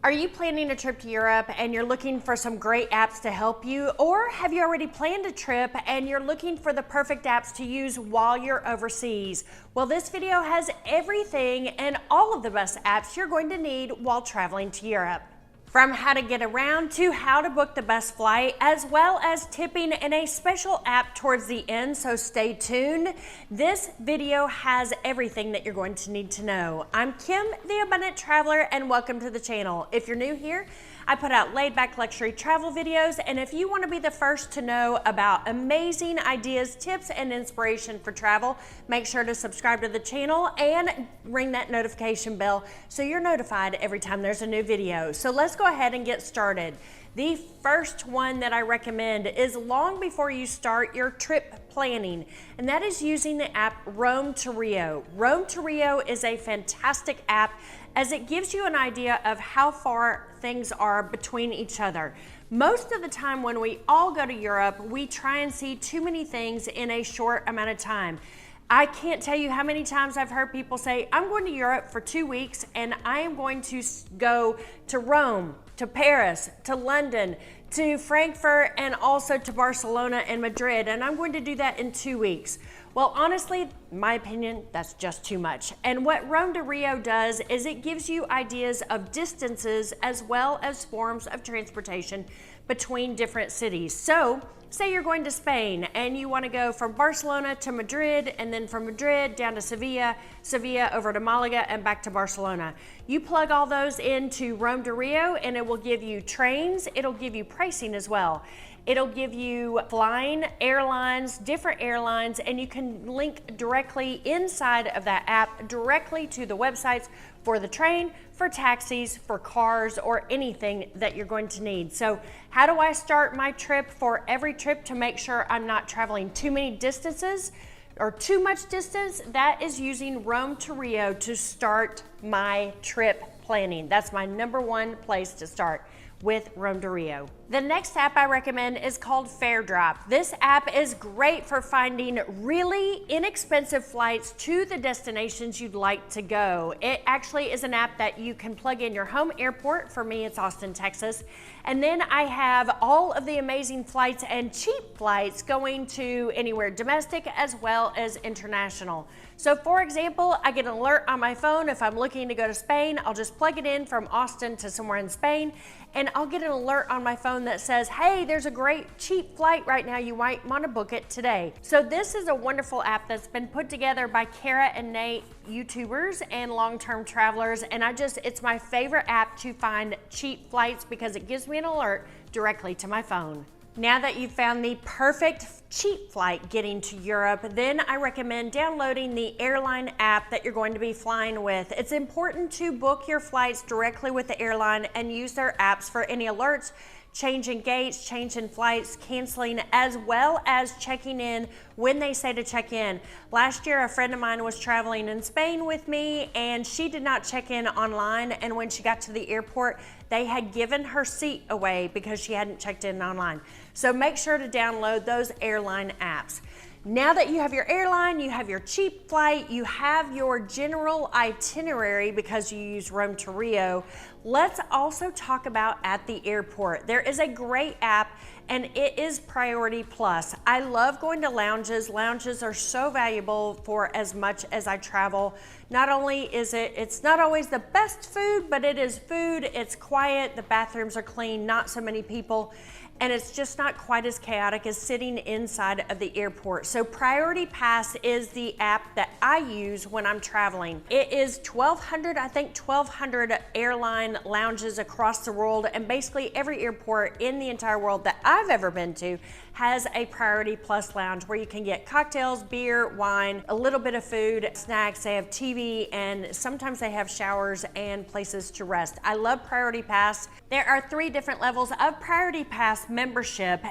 Are you planning a trip to Europe and you're looking for some great apps to help you? Or have you already planned a trip and you're looking for the perfect apps to use while you're overseas? Well, this video has everything and all of the best apps you're going to need while traveling to Europe. From how to get around to how to book the best flight, as well as tipping in a special app towards the end, so stay tuned. This video has everything that you're going to need to know. I'm Kim, the Abundant Traveler, and welcome to the channel. If you're new here, I put out laid-back luxury travel videos, and if you want to be the first to know about amazing ideas, tips, and inspiration for travel, make sure to subscribe to the channel and ring that notification bell so you're notified every time there's a new video. So let's go ahead and get started. The first one that I recommend is long before you start your trip planning, and that is using the app Rome to Rio. Rome to Rio is a fantastic app as it gives you an idea of how far things are between each other. Most of the time when we all go to Europe, we try and see too many things in a short amount of time. I can't tell you how many times I've heard people say, I'm going to Europe for 2 weeks and I am going to go to Rome, to Paris, to London, to Frankfurt, and also to Barcelona and Madrid, and I'm going to do that in 2 weeks. Well, honestly, my opinion, that's just too much. And what Rome to Rio does is it gives you ideas of distances as well as forms of transportation between different cities. So, say you're going to Spain and you want to go from Barcelona to Madrid, and then from Madrid down to Sevilla, Sevilla over to Malaga, and back to Barcelona. You plug all those into Rome to Rio and it will give you trains, it'll give you pricing as well. It'll give you flying, airlines, different airlines, and you can link directly inside of that app directly to the websites for the train, for taxis, for cars, or anything that you're going to need. So how do I start my trip for every trip to make sure I'm not traveling too many distances or too much distance? That is using Rome to Rio to start my trip planning. That's my #1 place to start, with Rome to Rio. The next app I recommend is called FareDrop. This app is great for finding really inexpensive flights to the destinations you'd like to go. It actually is an app that you can plug in your home airport. For me, it's Austin, Texas. And then I have all of the amazing flights and cheap flights going to anywhere domestic as well as international. So for example, I get an alert on my phone if I'm looking to go to Spain. I'll just plug it in from Austin to somewhere in Spain, and I'll get an alert on my phone that says, hey, there's a great cheap flight right now. You might want to book it today. So this is a wonderful app that's been put together by Kara and Nate, YouTubers and long-term travelers. And it's my favorite app to find cheap flights because it gives me an alert directly to my phone. Now that you've found the perfect cheap flight getting to Europe, then I recommend downloading the Airline app that you're going to be flying with. It's important to book your flights directly with the airline and use their apps for any alerts, change in gates, change in flights, canceling, as well as checking in when they say to check in. Last year, a friend of mine was traveling in Spain with me and she did not check in online, and when she got to the airport, they had given her seat away because she hadn't checked in online. So make sure to download those airline apps. Now that you have your airline, you have your cheap flight, you have your general itinerary because you use Rome to Rio, let's also talk about at the airport. There is a great app and it is Priority Plus. I love going to lounges. Lounges are so valuable for as much as I travel. Not only is it's not always the best food, but it is food, it's quiet, the bathrooms are clean, not so many people, and it's just not quite as chaotic as sitting inside of the airport. So Priority Pass is the app that I use when I'm traveling. It is 1,200 airline lounges across the world, and basically every airport in the entire world that I've ever been to has a Priority Plus lounge where you can get cocktails, beer, wine, a little bit of food, snacks. They have TV, and sometimes they have showers and places to rest. I love Priority Pass. There are 3 different levels of Priority Pass membership,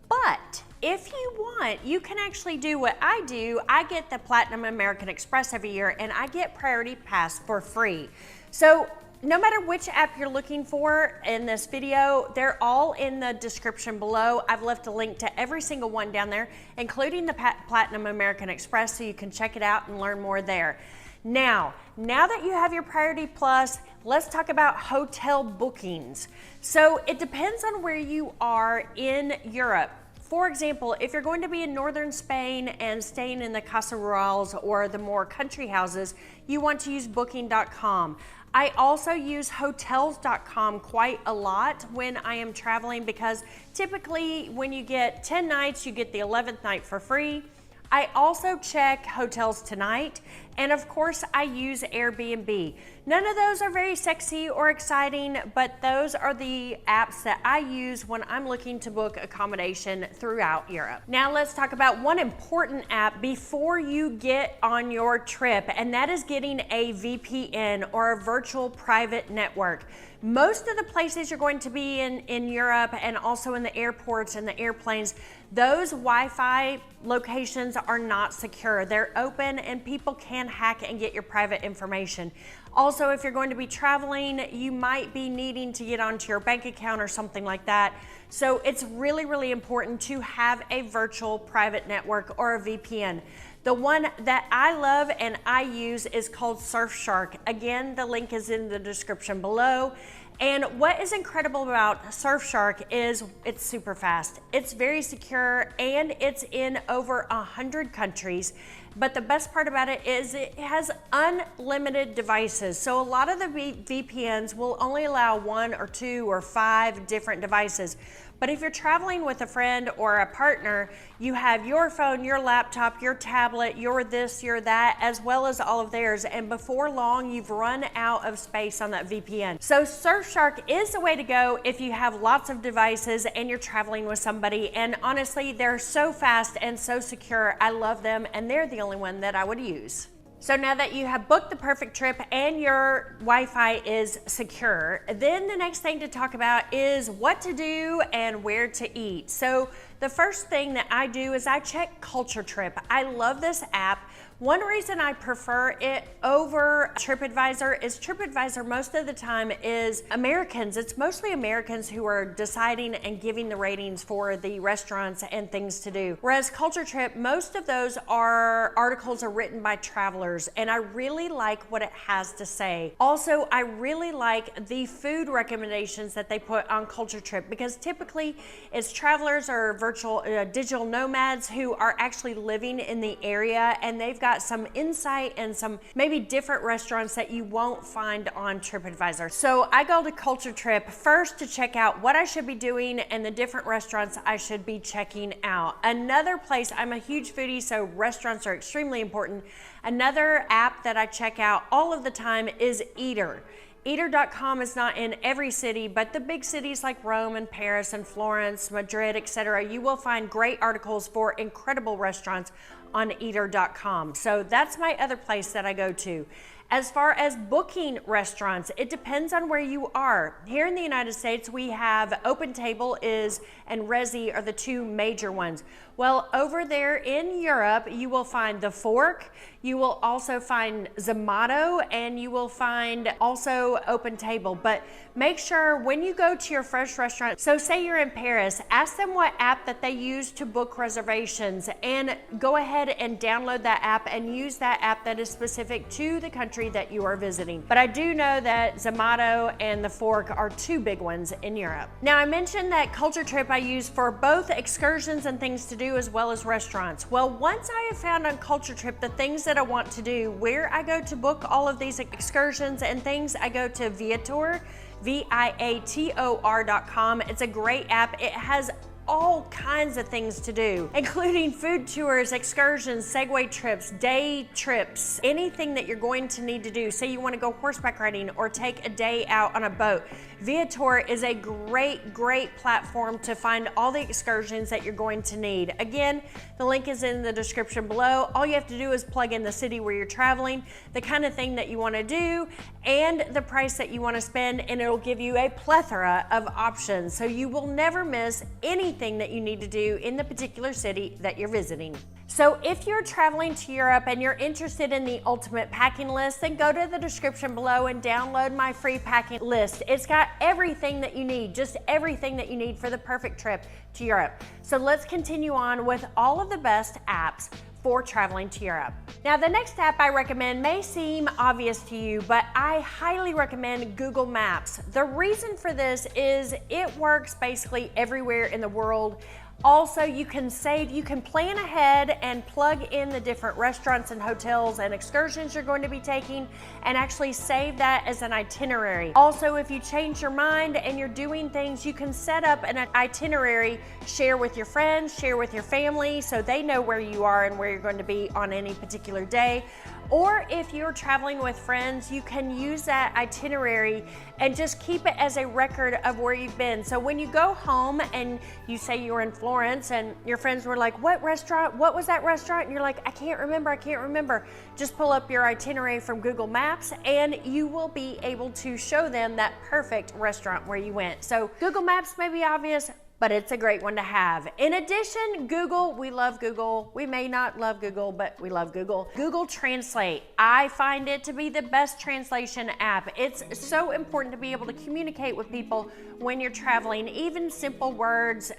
but if you want, you can actually do what I do. I get the Platinum American Express every year, and I get Priority Pass for free. So no matter which app you're looking for in this video, they're all in the description below. I've left a link to every single one down there, including the Platinum American Express, so you can check it out and learn more there. Now that you have your Priority Plus, let's talk about hotel bookings. So it depends on where you are in Europe. For example, if you're going to be in northern Spain and staying in the Casa Rurals or the more country houses, you want to use booking.com. I also use hotels.com quite a lot when I am traveling, because typically when you get 10 nights, you get the 11th night for free. I also check Hotels Tonight, and of course I use Airbnb. None of those are very sexy or exciting, but those are the apps that I use when I'm looking to book accommodation throughout Europe. Now let's talk about one important app before you get on your trip, and that is getting a VPN, or a virtual private network. Most of the places you're going to be in Europe, and also in the airports and the airplanes, those Wi-Fi locations are not secure. They're open and people can hack and get your private information. Also, if you're going to be traveling, you might be needing to get onto your bank account or something like that. So it's really, really important to have a virtual private network, or a VPN. The one that I love and I use is called SurfShark. Again, the link is in the description below. And what is incredible about SurfShark is it's super fast. It's very secure, and it's in over 100 countries. But the best part about it is it has unlimited devices. So a lot of the VPNs will only allow 1 or 2 or 5 different devices. But if you're traveling with a friend or a partner, you have your phone, your laptop, your tablet, your this, your that, as well as all of theirs. And before long, you've run out of space on that VPN. So SurfShark is the way to go if you have lots of devices and you're traveling with somebody. And honestly, they're so fast and so secure. I love them, and they're the only one that I would use. So now that you have booked the perfect trip and your Wi-Fi is secure, then the next thing to talk about is what to do and where to eat. So the first thing that I do is I check Culture Trip. I love this app. One reason I prefer it over TripAdvisor is TripAdvisor most of the time is Americans. It's mostly Americans who are deciding and giving the ratings for the restaurants and things to do. Whereas Culture Trip, most of those articles are written by travelers, and I really like what it has to say. Also, I really like the food recommendations that they put on Culture Trip, because typically it's travelers or digital nomads who are actually living in the area, and they've got some insight and some maybe different restaurants that you won't find on TripAdvisor. So I go to Culture Trip first to check out what I should be doing and the different restaurants I should be checking out. Another place, I'm a huge foodie, so restaurants are extremely important. Another app that I check out all of the time is Eater. Eater.com is not in every city, but the big cities like Rome and Paris and Florence, Madrid, etc., you will find great articles for incredible restaurants on Eater.com. So that's my other place that I go to. As far as booking restaurants, it depends on where you are. Here in the United States, we have OpenTable and Resy are the two major ones. Well, over there in Europe, you will find The Fork, you will also find Zomato, and you will find also OpenTable. But make sure when you go to your first restaurant, so say you're in Paris, ask them what app that they use to book reservations, and go ahead and download that app and use that app that is specific to the country that you are visiting. But I do know that Zomato and The Fork are two big ones in Europe. Now, I mentioned that Culture Trip I use for both excursions and things to do as well as restaurants. Well, once I have found on Culture Trip the things that I want to do, where I go to book all of these excursions and things, I go to Viator, Viator.com. It's a great app. It has all kinds of things to do, including food tours, excursions, Segway trips, day trips, anything that you're going to need to do. Say you want to go horseback riding or take a day out on a boat. Viator is a great platform to find all the excursions that you're going to need. Again, the link is in the description below. All you have to do is plug in the city where you're traveling, the kind of thing that you want to do, and the price that you want to spend, and it'll give you a plethora of options. So you will never miss anything that you need to do in the particular city that you're visiting. So if you're traveling to Europe and you're interested in the ultimate packing list, then go to the description below and download my free packing list. It's got everything that you need, just everything that you need for the perfect trip to Europe. So let's continue on with all of the best apps for traveling to Europe. Now, the next app I recommend may seem obvious to you, but I highly recommend Google Maps. The reason for this is it works basically everywhere in the world. Also, you can plan ahead and plug in the different restaurants and hotels and excursions you're going to be taking and actually save that as an itinerary. Also, if you change your mind and you're doing things, you can set up an itinerary, share with your friends, share with your family so they know where you are and where you're going to be on any particular day. Or if you're traveling with friends, you can use that itinerary and just keep it as a record of where you've been. So when you go home and you say you were in Florence and your friends were like, what restaurant? What was that restaurant? And you're like, I can't remember. Just pull up your itinerary from Google Maps and you will be able to show them that perfect restaurant where you went. So Google Maps may be obvious, but it's a great one to have. In addition, Google, we love Google. We may not love Google, but we love Google. Google Translate, I find it to be the best translation app. It's so important to be able to communicate with people when you're traveling, even simple words,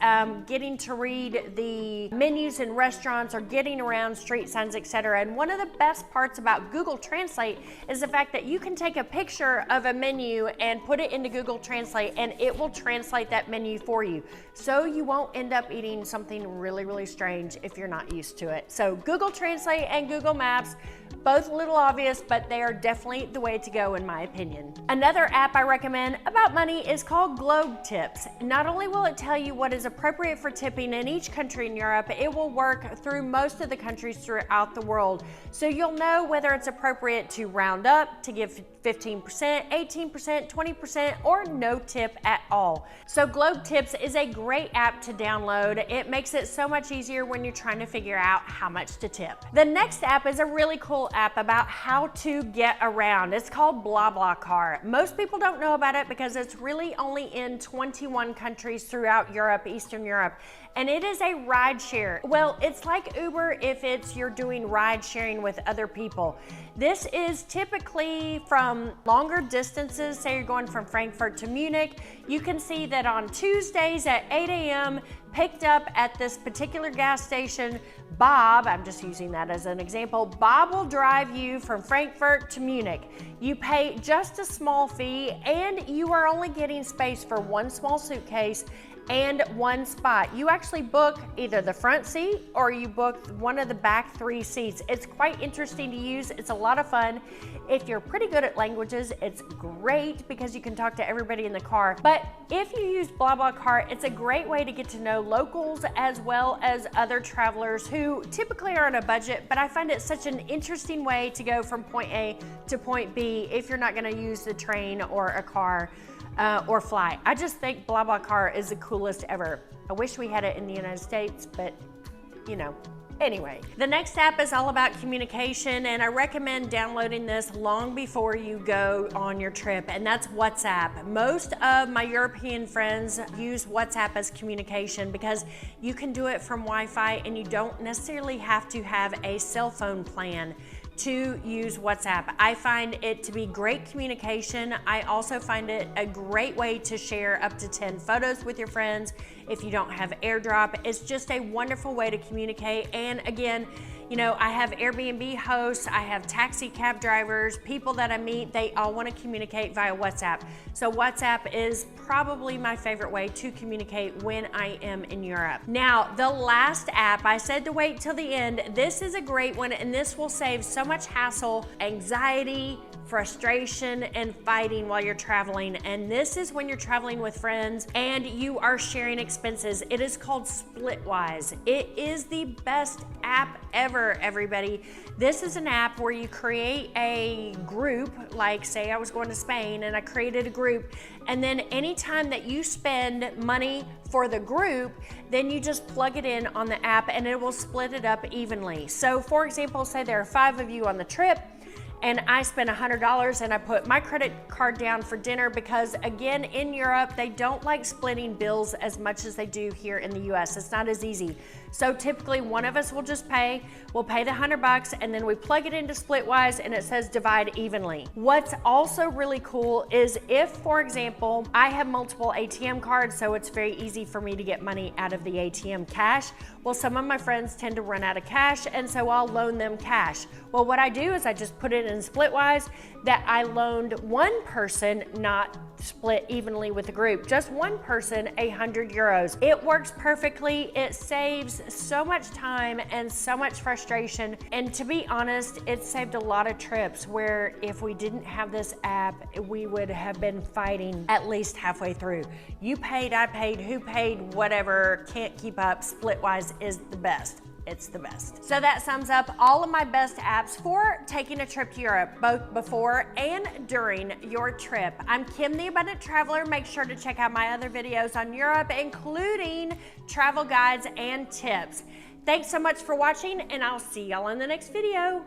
getting to read the menus in restaurants or getting around street signs, etc. And one of the best parts about Google Translate is the fact that you can take a picture of a menu and put it into Google Translate and it will translate that menu for you. So you won't end up eating something really, really strange if you're not used to it. So Google Translate and Google Maps, both a little obvious, but they are definitely the way to go in my opinion. Another app I recommend about money is called Globe Tips. Not only will it tell you what is appropriate for tipping in each country in Europe, it will work through most of the countries throughout the world. So you'll know whether it's appropriate to round up, to give 15%, 18%, 20%, or no tip at all. So Globe Tips is a great app to download. It makes it so much easier when you're trying to figure out how much to tip. The next app is a really cool app about how to get around. It's called BlaBlaCar. Most people don't know about it because it's really only in 21 countries throughout Europe, Eastern Europe. And it is a ride share. Well, it's like Uber if you're doing ride sharing with other people. This is typically from longer distances. Say you're going from Frankfurt to Munich. You can see that on Tuesdays at 8 a.m., picked up at this particular gas station, Bob, I'm just using that as an example, Bob will drive you from Frankfurt to Munich. You pay just a small fee and you are only getting space for one small suitcase and one spot. You actually book either the front seat or you book one of the back 3 seats. It's quite interesting to use. It's a lot of fun. If you're pretty good at languages, it's great because you can talk to everybody in the car. But if you use BlaBlaCar, it's a great way to get to know locals as well as other travelers who typically are on a budget, but I find it such an interesting way to go from point A to point B if you're not gonna use the train or a car or fly. I just think BlaBlaCar is the coolest ever. I wish we had it in the United States, but you know. Anyway, the next app is all about communication, and I recommend downloading this long before you go on your trip, and that's WhatsApp. Most of my European friends use WhatsApp as communication because you can do it from Wi-Fi and you don't necessarily have to have a cell phone plan to use WhatsApp. I find it to be great communication. I also find it a great way to share up to 10 photos with your friends if you don't have AirDrop. It's just a wonderful way to communicate. And again, you know, I have Airbnb hosts, I have taxi cab drivers, people that I meet, they all want to communicate via WhatsApp. So WhatsApp is probably my favorite way to communicate when I am in Europe. Now, the last app, I said to wait till the end. This is a great one, and this will save so much hassle, anxiety, frustration, and fighting while you're traveling. And this is when you're traveling with friends and you are sharing expenses. It is called Splitwise. It is the best app ever, everybody. This is an app where you create a group, like say I was going to Spain and I created a group, and then anytime that you spend money for the group, then you just plug it in on the app and it will split it up evenly. So for example, say there are 5 of you on the trip, and I spent $100 and I put my credit card down for dinner because again, in Europe, they don't like splitting bills as much as they do here in the US. It's not as easy. So typically one of us will just pay, we'll pay the $100 and then we plug it into Splitwise and it says divide evenly. What's also really cool is if, for example, I have multiple ATM cards, so it's very easy for me to get money out of the ATM cash. Well, some of my friends tend to run out of cash, and so I'll loan them cash. Well, what I do is I just put it in Splitwise that I loaned one person, not split evenly with the group, just one person, 100 euros. It works perfectly. It saves so much time and so much frustration. And to be honest, it saved a lot of trips where if we didn't have this app, we would have been fighting at least halfway through. You paid, I paid, who paid, whatever, can't keep up. Splitwise is the best. It's the best. So that sums up all of my best apps for taking a trip to Europe, both before and during your trip. I'm Kim, the Abundant Traveler. Make sure to check out my other videos on Europe, including travel guides and tips. Thanks so much for watching, and I'll see y'all in the next video.